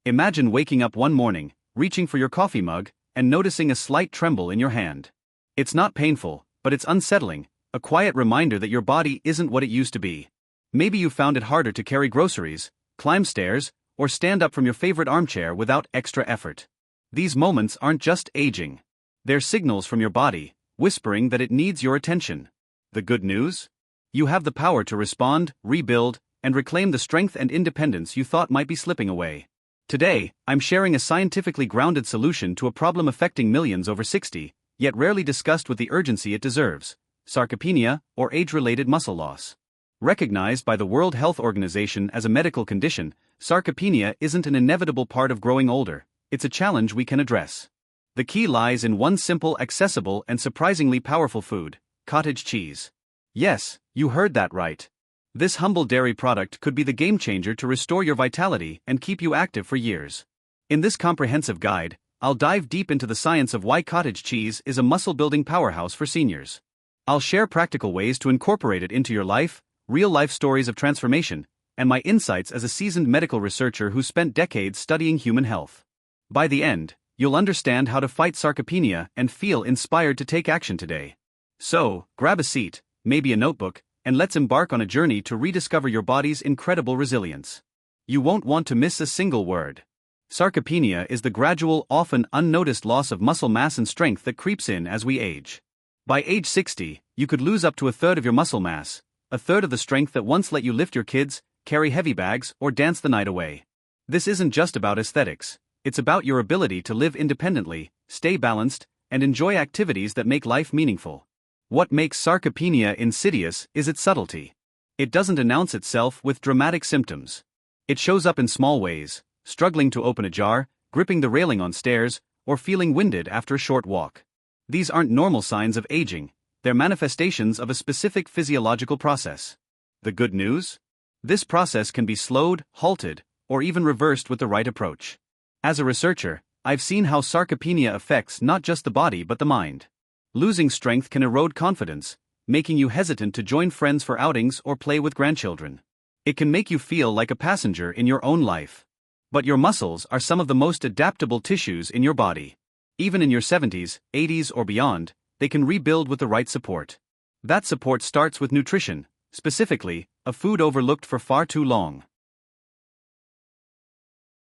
Imagine waking up one morning, reaching for your coffee mug, and noticing a slight tremble in your hand. It's not painful, but it's unsettling, a quiet reminder that your body isn't what it used to be. Maybe you found it harder to carry groceries, climb stairs, or stand up from your favorite armchair without extra effort. These moments aren't just aging. They're signals from your body, whispering that it needs your attention. The good news? You have the power to respond, rebuild, and reclaim the strength and independence you thought might be slipping away. Today, I'm sharing a scientifically grounded solution to a problem affecting millions over 60, yet rarely discussed with the urgency it deserves: sarcopenia, or age-related muscle loss. Recognized by the World Health Organization as a medical condition, sarcopenia isn't an inevitable part of growing older, it's a challenge we can address. The key lies in one simple, accessible, and surprisingly powerful food: cottage cheese. Yes, you heard that right. This humble dairy product could be the game-changer to restore your vitality and keep you active for years. In this comprehensive guide, I'll dive deep into the science of why cottage cheese is a muscle-building powerhouse for seniors. I'll share practical ways to incorporate it into your life, real-life stories of transformation, and my insights as a seasoned medical researcher who spent decades studying human health. By the end, you'll understand how to fight sarcopenia and feel inspired to take action today. So, grab a seat, maybe a notebook, and let's embark on a journey to rediscover your body's incredible resilience. You won't want to miss a single word. Sarcopenia is the gradual, often unnoticed loss of muscle mass and strength that creeps in as we age. By age 60, you could lose up to a third of your muscle mass, a third of the strength that once let you lift your kids, carry heavy bags, or dance the night away. This isn't just about aesthetics, it's about your ability to live independently, stay balanced, and enjoy activities that make life meaningful. What makes sarcopenia insidious is its subtlety. It doesn't announce itself with dramatic symptoms. It shows up in small ways: struggling to open a jar, gripping the railing on stairs, or feeling winded after a short walk. These aren't normal signs of aging, they're manifestations of a specific physiological process. The good news? This process can be slowed, halted, or even reversed with the right approach. As a researcher, I've seen how sarcopenia affects not just the body but the mind. Losing strength can erode confidence, making you hesitant to join friends for outings or play with grandchildren. It can make you feel like a passenger in your own life. But your muscles are some of the most adaptable tissues in your body. Even in your 70s, 80s, or beyond, they can rebuild with the right support. That support starts with nutrition, specifically, a food overlooked for far too long.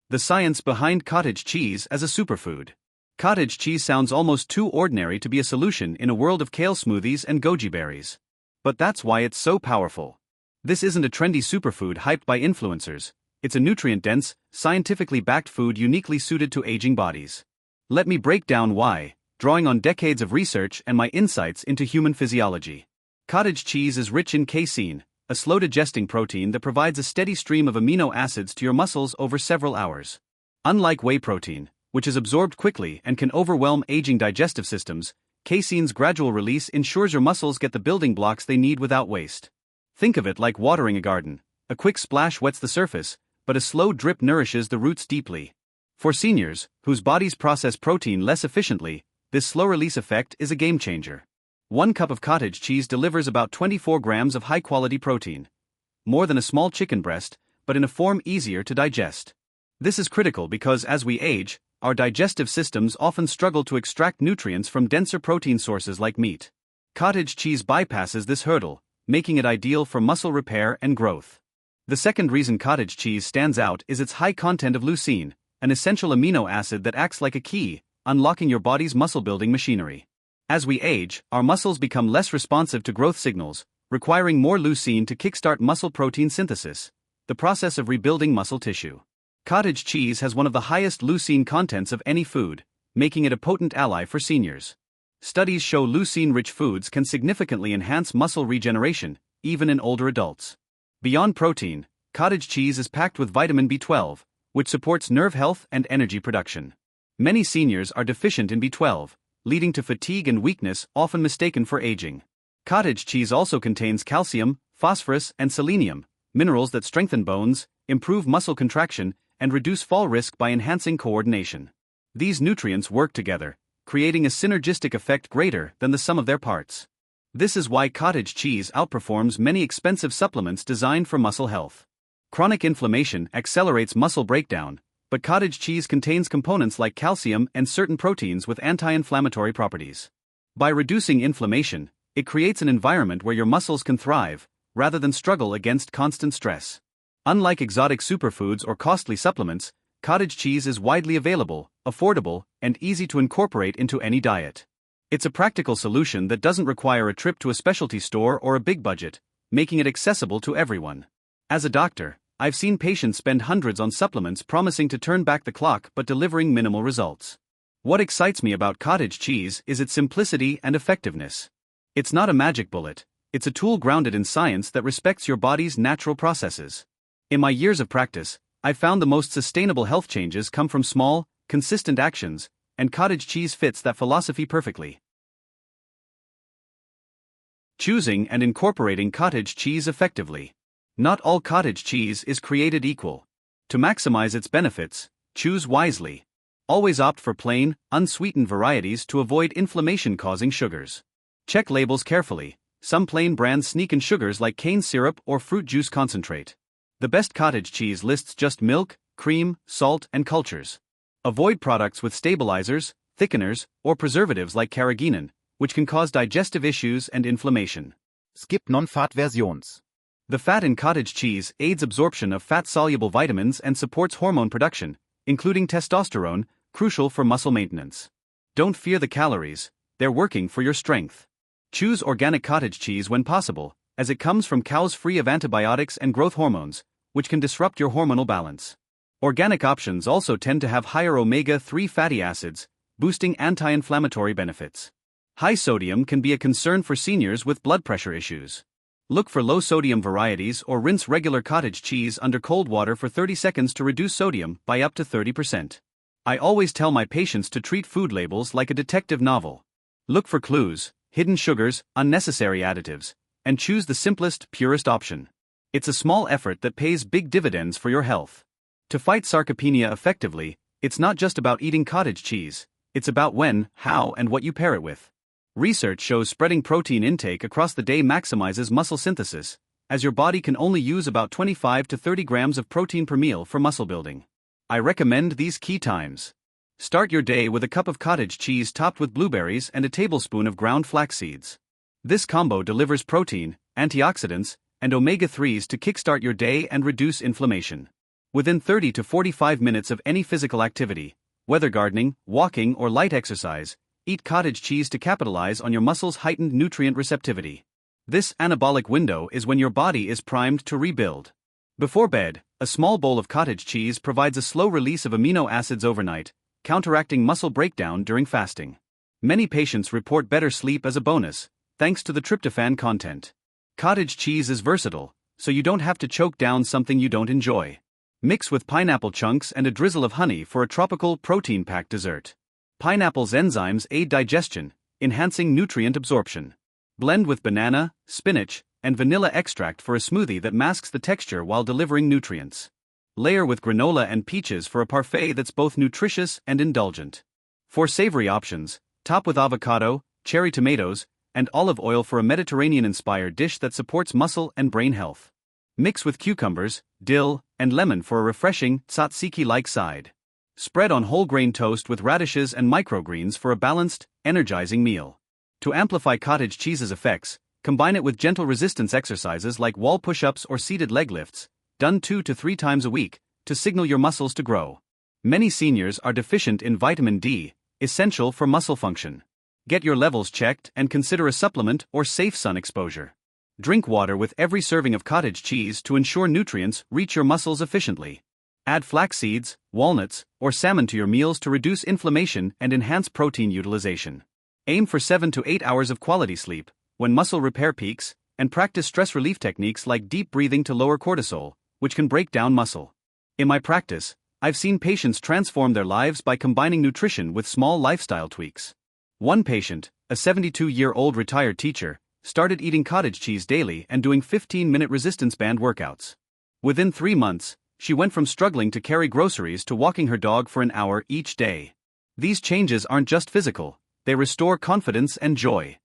The science behind cottage cheese as a superfood. Cottage cheese sounds almost too ordinary to be a solution in a world of kale smoothies and goji berries. But that's why it's so powerful. This isn't a trendy superfood hyped by influencers, it's a nutrient-dense, scientifically backed food uniquely suited to aging bodies. Let me break down why, drawing on decades of research and my insights into human physiology. Cottage cheese is rich in casein, a slow-digesting protein that provides a steady stream of amino acids to your muscles over several hours. Unlike whey protein, which is absorbed quickly and can overwhelm aging digestive systems, casein's gradual release ensures your muscles get the building blocks they need without waste. Think of it like watering a garden. A quick splash wets the surface, but a slow drip nourishes the roots deeply. For seniors, whose bodies process protein less efficiently, this slow-release effect is a game-changer. 1 cup of cottage cheese delivers about 24 grams of high-quality protein. More than a small chicken breast, but in a form easier to digest. This is critical because as we age, our digestive systems often struggle to extract nutrients from denser protein sources like meat. Cottage cheese bypasses this hurdle, making it ideal for muscle repair and growth. The second reason cottage cheese stands out is its high content of leucine, an essential amino acid that acts like a key, unlocking your body's muscle-building machinery. As we age, our muscles become less responsive to growth signals, requiring more leucine to kickstart muscle protein synthesis, the process of rebuilding muscle tissue. Cottage cheese has one of the highest leucine contents of any food, making it a potent ally for seniors. Studies show leucine-rich foods can significantly enhance muscle regeneration, even in older adults. Beyond protein, cottage cheese is packed with vitamin B12, which supports nerve health and energy production. Many seniors are deficient in B12, leading to fatigue and weakness often mistaken for aging. Cottage cheese also contains calcium, phosphorus, and selenium, minerals that strengthen bones, improve muscle contraction, and reduce fall risk by enhancing coordination. These nutrients work together, creating a synergistic effect greater than the sum of their parts. This is why cottage cheese outperforms many expensive supplements designed for muscle health. Chronic inflammation accelerates muscle breakdown, but cottage cheese contains components like calcium and certain proteins with anti-inflammatory properties. By reducing inflammation, it creates an environment where your muscles can thrive, rather than struggle against constant stress. Unlike exotic superfoods or costly supplements, cottage cheese is widely available, affordable, and easy to incorporate into any diet. It's a practical solution that doesn't require a trip to a specialty store or a big budget, making it accessible to everyone. As a doctor, I've seen patients spend hundreds on supplements promising to turn back the clock but delivering minimal results. What excites me about cottage cheese is its simplicity and effectiveness. It's not a magic bullet, it's a tool grounded in science that respects your body's natural processes. In my years of practice, I've found the most sustainable health changes come from small, consistent actions, and cottage cheese fits that philosophy perfectly. Choosing and incorporating cottage cheese effectively. Not all cottage cheese is created equal. To maximize its benefits, choose wisely. Always opt for plain, unsweetened varieties to avoid inflammation-causing sugars. Check labels carefully. Some plain brands sneak in sugars like cane syrup or fruit juice concentrate. The best cottage cheese lists just milk, cream, salt, and cultures. Avoid products with stabilizers, thickeners, or preservatives like carrageenan, which can cause digestive issues and inflammation. Skip non-fat versions. The fat in cottage cheese aids absorption of fat-soluble vitamins and supports hormone production, including testosterone, crucial for muscle maintenance. Don't fear the calories, they're working for your strength. Choose organic cottage cheese when possible, as it comes from cows free of antibiotics and growth hormones, which can disrupt your hormonal balance. Organic options also tend to have higher omega-3 fatty acids, boosting anti-inflammatory benefits. High sodium can be a concern for seniors with blood pressure issues. Look for low-sodium varieties or rinse regular cottage cheese under cold water for 30 seconds to reduce sodium by up to 30%. I always tell my patients to treat food labels like a detective novel. Look for clues, hidden sugars, unnecessary additives, and choose the simplest, purest option. It's a small effort that pays big dividends for your health. To fight sarcopenia effectively, it's not just about eating cottage cheese, it's about when, how, and what you pair it with. Research shows spreading protein intake across the day maximizes muscle synthesis, as your body can only use about 25 to 30 grams of protein per meal for muscle building. I recommend these key times. Start your day with a cup of cottage cheese topped with blueberries and a tablespoon of ground flax seeds. This combo delivers protein, antioxidants, and omega-3s to kickstart your day and reduce inflammation. Within 30 to 45 minutes of any physical activity, whether gardening, walking, or light exercise, eat cottage cheese to capitalize on your muscles' heightened nutrient receptivity. This anabolic window is when your body is primed to rebuild. Before bed, a small bowl of cottage cheese provides a slow release of amino acids overnight, counteracting muscle breakdown during fasting. Many patients report better sleep as a bonus, thanks to the tryptophan content. Cottage cheese is versatile, so you don't have to choke down something you don't enjoy. Mix with pineapple chunks and a drizzle of honey for a tropical, protein-packed dessert. Pineapple's enzymes aid digestion, enhancing nutrient absorption. Blend with banana, spinach, and vanilla extract for a smoothie that masks the texture while delivering nutrients. Layer with granola and peaches for a parfait that's both nutritious and indulgent. For savory options, top with avocado, cherry tomatoes, and olive oil for a Mediterranean-inspired dish that supports muscle and brain health. Mix with cucumbers, dill, and lemon for a refreshing, tzatziki-like side. Spread on whole grain toast with radishes and microgreens for a balanced, energizing meal. To amplify cottage cheese's effects, combine it with gentle resistance exercises like wall push-ups or seated leg lifts, done 2 to 3 times a week, to signal your muscles to grow. Many seniors are deficient in vitamin D, essential for muscle function. Get your levels checked and consider a supplement or safe sun exposure. Drink water with every serving of cottage cheese to ensure nutrients reach your muscles efficiently. Add flax seeds, walnuts, or salmon to your meals to reduce inflammation and enhance protein utilization. Aim for 7 to 8 hours of quality sleep, when muscle repair peaks, and practice stress relief techniques like deep breathing to lower cortisol, which can break down muscle. In my practice, I've seen patients transform their lives by combining nutrition with small lifestyle tweaks. One patient, a 72-year-old retired teacher, started eating cottage cheese daily and doing 15-minute resistance band workouts. Within 3 months, she went from struggling to carry groceries to walking her dog for an hour each day. These changes aren't just physical, they restore confidence and joy.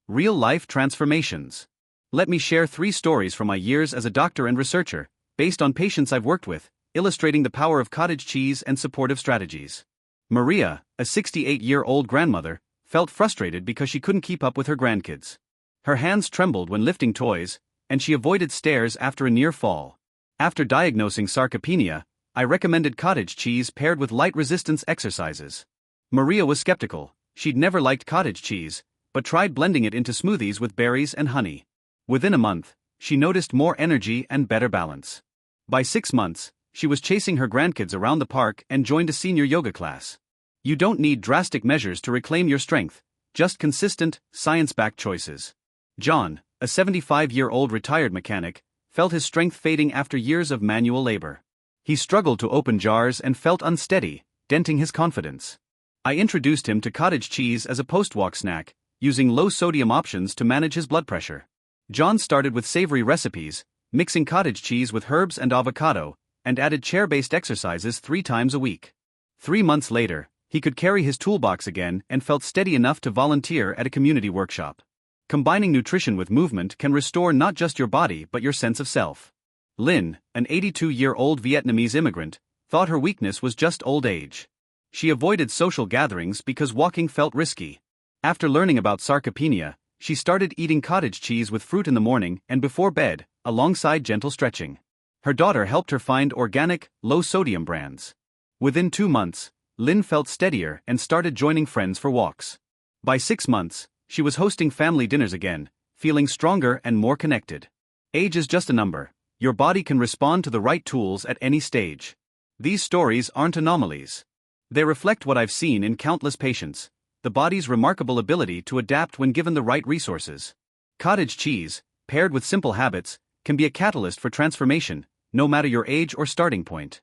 Real-life transformations. Let me share 3 stories from my years as a doctor and researcher, based on patients I've worked with, illustrating the power of cottage cheese and supportive strategies. Maria, a 68-year-old grandmother, felt frustrated because she couldn't keep up with her grandkids. Her hands trembled when lifting toys, and she avoided stairs after a near fall. After diagnosing sarcopenia, I recommended cottage cheese paired with light resistance exercises. Maria was skeptical. She'd never liked cottage cheese, but tried blending it into smoothies with berries and honey. Within a month, she noticed more energy and better balance. By 6 months, she was chasing her grandkids around the park and joined a senior yoga class. You don't need drastic measures to reclaim your strength, just consistent, science-backed choices. John, a 75-year-old retired mechanic, felt his strength fading after years of manual labor. He struggled to open jars and felt unsteady, denting his confidence. I introduced him to cottage cheese as a post-walk snack, using low-sodium options to manage his blood pressure. John started with savory recipes, mixing cottage cheese with herbs and avocado, and added chair-based exercises 3 times a week. 3 months later, he could carry his toolbox again and felt steady enough to volunteer at a community workshop. Combining nutrition with movement can restore not just your body but your sense of self. Lynn, an 82-year-old Vietnamese immigrant, thought her weakness was just old age. She avoided social gatherings because walking felt risky. After learning about sarcopenia, she started eating cottage cheese with fruit in the morning and before bed, alongside gentle stretching. Her daughter helped her find organic, low-sodium brands. Within 2 months, Lynn felt steadier and started joining friends for walks. By 6 months, she was hosting family dinners again, feeling stronger and more connected. Age is just a number. Your body can respond to the right tools at any stage. These stories aren't anomalies. They reflect what I've seen in countless patients: the body's remarkable ability to adapt when given the right resources. Cottage cheese, paired with simple habits, can be a catalyst for transformation, no matter your age or starting point.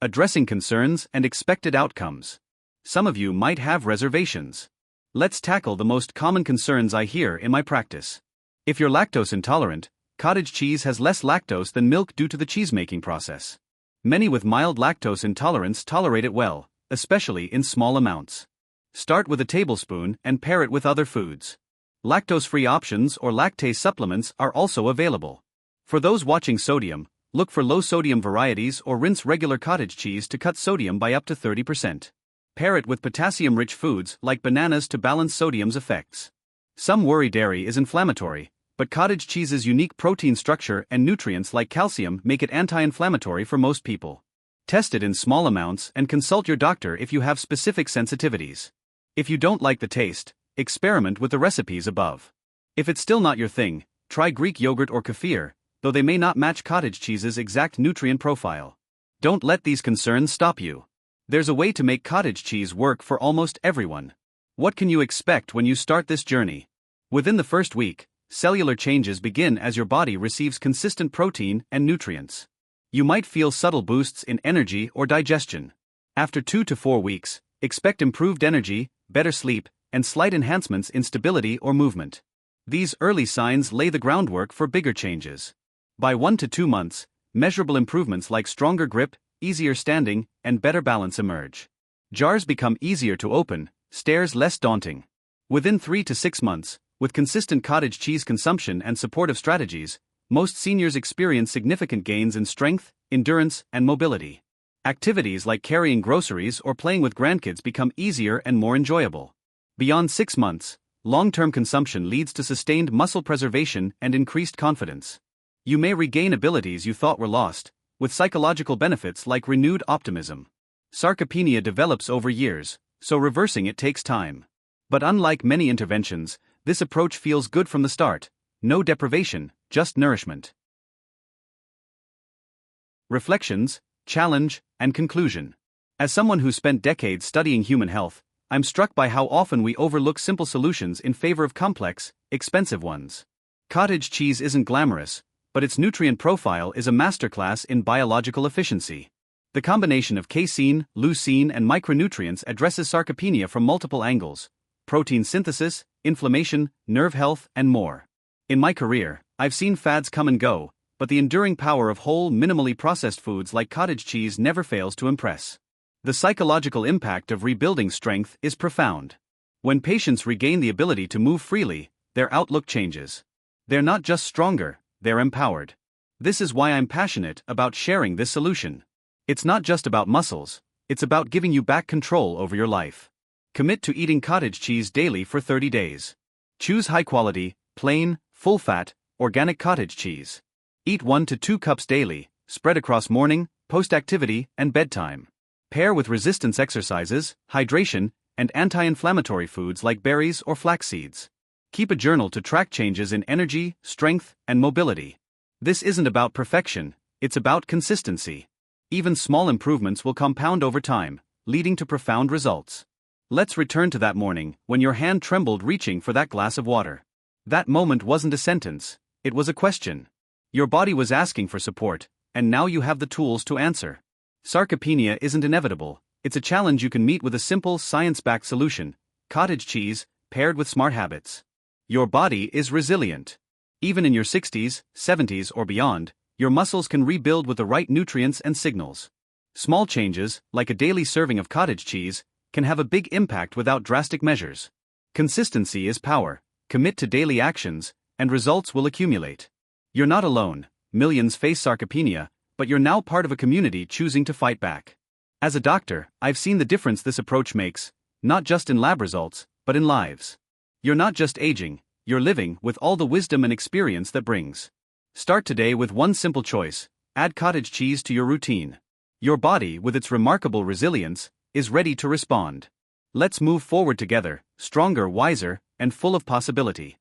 Addressing concerns and expected outcomes. Some of you might have reservations. Let's tackle the most common concerns I hear in my practice. If you're lactose intolerant, cottage cheese has less lactose than milk due to the cheesemaking process. Many with mild lactose intolerance tolerate it well, especially in small amounts. Start with a tablespoon and pair it with other foods. Lactose-free options or lactase supplements are also available. For those watching sodium, look for low-sodium varieties or rinse regular cottage cheese to cut sodium by up to 30%. Pair it with potassium-rich foods like bananas to balance sodium's effects. Some worry dairy is inflammatory, but cottage cheese's unique protein structure and nutrients like calcium make it anti-inflammatory for most people. Test it in small amounts and consult your doctor if you have specific sensitivities. If you don't like the taste, experiment with the recipes above. If it's still not your thing, try Greek yogurt or kefir, though they may not match cottage cheese's exact nutrient profile. Don't let these concerns stop you. There's a way to make cottage cheese work for almost everyone. What can you expect when you start this journey? Within the first week, cellular changes begin as your body receives consistent protein and nutrients. You might feel subtle boosts in energy or digestion. After 2 to 4 weeks, expect improved energy, better sleep, and slight enhancements in stability or movement. These early signs lay the groundwork for bigger changes. By 1 to 2 months, measurable improvements like stronger grip, easier standing, and better balance emerge. Jars become easier to open, stairs less daunting. Within 3 to 6 months, with consistent cottage cheese consumption and supportive strategies, most seniors experience significant gains in strength, endurance, and mobility. Activities like carrying groceries or playing with grandkids become easier and more enjoyable. Beyond 6 months, long-term consumption leads to sustained muscle preservation and increased confidence. You may regain abilities you thought were lost, with psychological benefits like renewed optimism. Sarcopenia develops over years, so reversing it takes time. But unlike many interventions, this approach feels good from the start: no deprivation, just nourishment. Reflections, challenge, and conclusion. As someone who spent decades studying human health, I'm struck by how often we overlook simple solutions in favor of complex, expensive ones. Cottage cheese isn't glamorous, but its nutrient profile is a masterclass in biological efficiency. The combination of casein, leucine, and micronutrients addresses sarcopenia from multiple angles: protein synthesis, inflammation, nerve health, and more. In my career, I've seen fads come and go, but the enduring power of whole, minimally processed foods like cottage cheese never fails to impress. The psychological impact of rebuilding strength is profound. When patients regain the ability to move freely, their outlook changes. They're not just stronger, they're empowered. This is why I'm passionate about sharing this solution. It's not just about muscles, it's about giving you back control over your life. Commit to eating cottage cheese daily for 30 days. Choose high quality, plain, full fat, organic cottage cheese. Eat 1 to 2 cups daily, spread across morning, post-activity, and bedtime. Pair with resistance exercises, hydration, and anti-inflammatory foods like berries or flax seeds. Keep a journal to track changes in energy, strength, and mobility. This isn't about perfection, it's about consistency. Even small improvements will compound over time, leading to profound results. Let's return to that morning when your hand trembled reaching for that glass of water. That moment wasn't a sentence, it was a question. Your body was asking for support, and now you have the tools to answer. Sarcopenia isn't inevitable, it's a challenge you can meet with a simple science-backed solution: cottage cheese, paired with smart habits. Your body is resilient. Even in your 60s, 70s, or beyond, your muscles can rebuild with the right nutrients and signals. Small changes, like a daily serving of cottage cheese, can have a big impact without drastic measures. Consistency is power. Commit to daily actions, and results will accumulate. You're not alone. Millions face sarcopenia, but you're now part of a community choosing to fight back. As a doctor, I've seen the difference this approach makes, not just in lab results, but in lives. You're not just aging, you're living with all the wisdom and experience that brings. Start today with one simple choice: add cottage cheese to your routine. Your body, with its remarkable resilience, is ready to respond. Let's move forward together, stronger, wiser, and full of possibility.